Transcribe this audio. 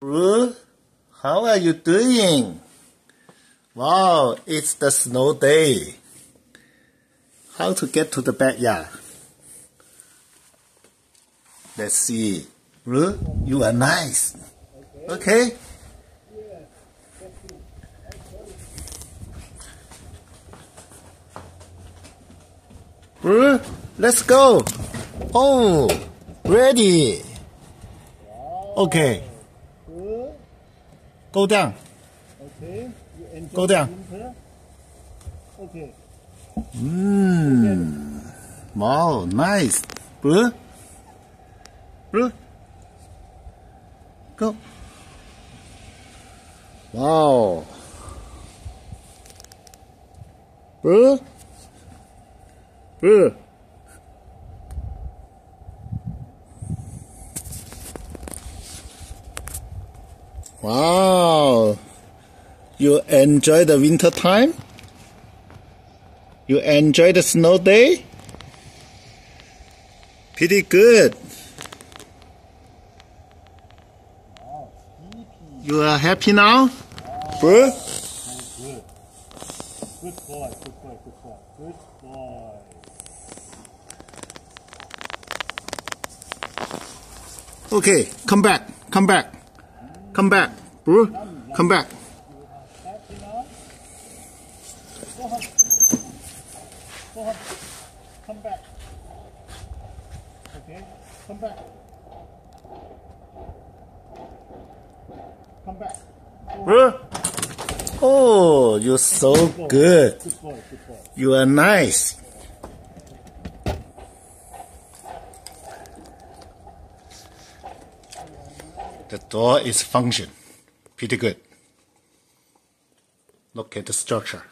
Bru, how are you doing? Wow, it's the snow day. How to get to the backyard? Let's see. Bru, you are nice. Okay? Bru, let's go. Oh, ready. Okay. Go down. Okay. You enjoy Go down. winter? Okay. Wow, nice. Bru. Bru. Go. Wow. Bru. Bru. Wow. You enjoy the winter time? You enjoy the snow day? Pretty good. You are happy now? Bru? Good. Good boy. Good boy. Good boy. Good boy. Okay, come back. Come back. Come back. Bru, come back. Happy now? Go home. Go home. Come back. Okay. Come back. Come back. Bru? Oh, you're so good. Good boy. Good boy. You are nice. The door is function. Pretty good. Look at the structure.